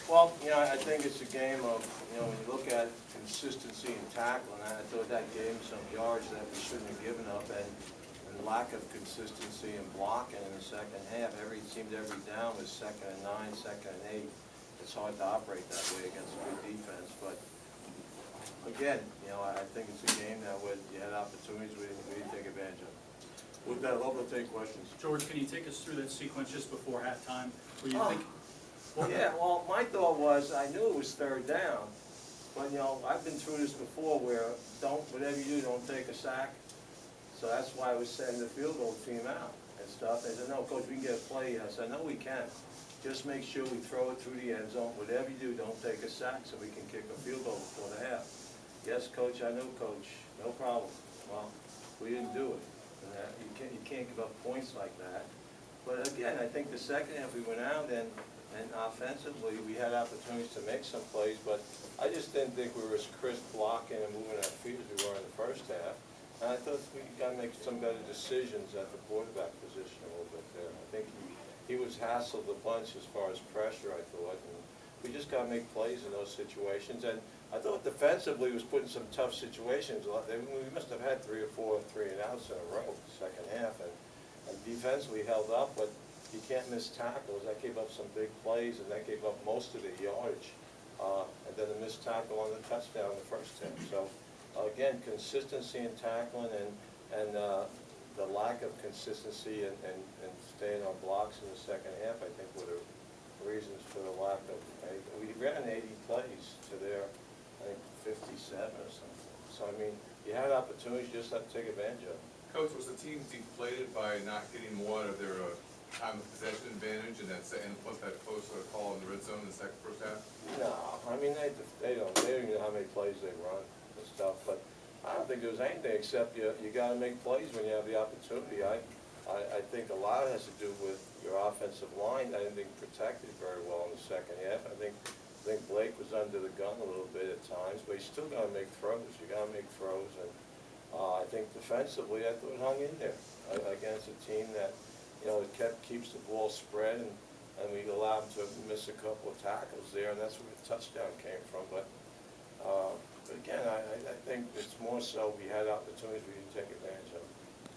Well, I think it's a game of, when you look at consistency and tackling, I thought that gave him some yards that we shouldn't have given up, and lack of consistency in blocking in the second half. Seemed every down was 2nd and 9, 2nd and 8. It's hard to operate that way against a good defense, but again, I think it's a game that you had opportunities we didn't take advantage of. With that, I'll take questions. George, can you take us through that sequence just before halftime? Where you think? Well, my thought was, I knew it was 3rd down, but I've been through this before where whatever you do, don't take a sack. So that's why I was setting the field goal team out and stuff. They said, no, Coach, we can get a play. I said, no, we can't. Just make sure we throw it through the end zone. Whatever you do, don't take a sack so we can kick a field goal before the half. Yes, Coach, I know, Coach. No problem. Well, we didn't do it. And you can't give up points like that. But again, I think the second half we went out and offensively we had opportunities to make some plays, but I just didn't think we were as crisp blocking and moving our feet as we were in the first half. And I thought we got to make some better decisions at the quarterback position a little bit there. I think he was hassled a bunch as far as pressure, I thought, and we just got to make plays in those situations. And I thought defensively was put in some tough situations. We must have had 3 or 4 3-and-outs in a row the second half, and defensively held up, but you can't miss tackles. That gave up some big plays, and that gave up most of the yardage, and then a missed tackle on the touchdown in the first half. So again, consistency in tackling and the lack of consistency and staying on blocks in the second half, I think, were the reasons for the lack of. We ran 80 plays to their, I think, 57 or something. So I mean, you had opportunities, you just have to take advantage of them. Coach, was the team deflated by not getting more out of their time of possession advantage and plus that close call in the red zone in the first half? No, I mean they don't even know how many plays they run and stuff. But I don't think there was anything except you got to make plays when you have the opportunity. I think a lot has to do with your offensive line. I didn't think protected very well in the second half. I think Blake was under the gun a little bit at times, but he's still got to make throws. You got to make throws, and I think defensively, I thought it hung in there against a team that keeps the ball spread, and we allowed them to miss a couple of tackles there, and that's where the touchdown came from. But again, I think it's more so we had opportunities we didn't take advantage of.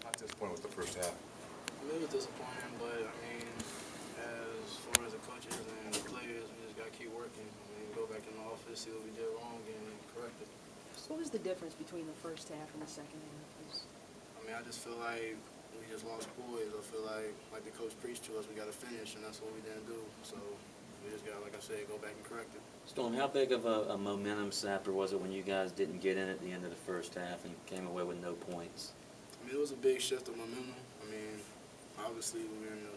How disappointed with the first half? It was disappointing, but I mean, as far as the coaches and the players, we just gotta keep working. I mean, go back in the office, see what we did wrong, and correct it. So what was the difference between the first half and the second half? I mean, I just feel like we just lost poise. I feel like the coach preached to us, we gotta finish, and that's what we didn't do. So we just gotta, like I said, go back and correct it. Storm, how big of a momentum sapper was it when you guys didn't get in at the end of the first half and came away with no points? I mean, it was a big shift of momentum. I mean, obviously we were in the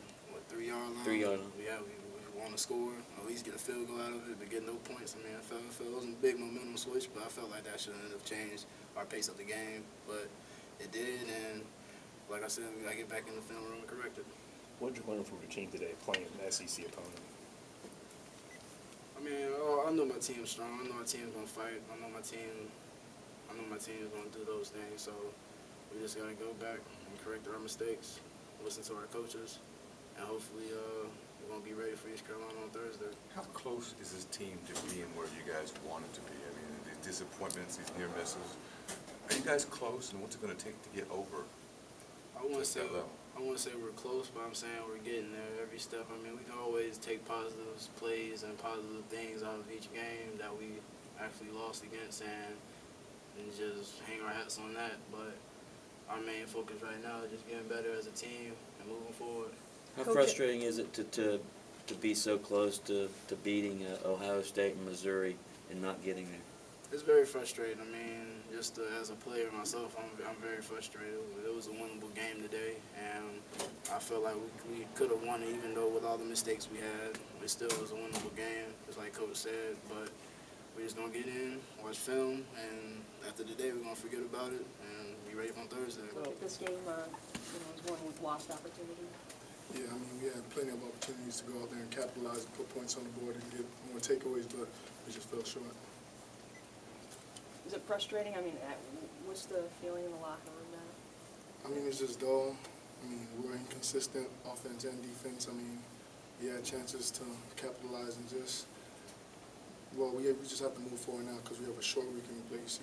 3-yard line. 3-yard line. Yeah, we want to score, at least get a field goal out of it, but get no points. I mean, it wasn't a big momentum switch, but I felt like that shouldn't have changed our pace of the game. But it did, and like I said, we got to get back in the film room and correct it. What did you learn from your team today playing an SEC opponent? I mean, I know my team's strong. I know my team's going to fight. I know my team is going to do those things. So we just got to go back and correct our mistakes, listen to our coaches, and hopefully we're going to be ready for East Carolina on Thursday. How close is this team to being where you guys wanted to be? I mean, the disappointments, these near misses. Are you guys close, and what's it going to take to get over? I want to say we're close, but I'm saying we're getting there every step. I mean, we can always take positive plays and positive things out of each game that we actually lost against and just hang our hats on that. But our main focus right now is just getting better as a team and moving forward. How frustrating is it to be so close to beating Ohio State and Missouri and not getting there? It's very frustrating. I mean, just as a player myself, I'm very frustrated. It was a winnable game today, and I feel like we could have won it, even though with all the mistakes we had, it still was a winnable game, just like Coach said. But we're just gonna get in, watch film, and after the day, we're gonna forget about it and be ready for Thursday. So this game, is one with lost opportunity. Yeah, I mean, we had plenty of opportunities to go out there and capitalize and put points on the board and get more takeaways, but we just fell short. Is it frustrating? I mean, what's the feeling in the locker room now? I mean, it's just dull. I mean, we're inconsistent offense and defense. I mean, we had chances to capitalize and just Well, we just have to move forward now because we have a short week in play. See,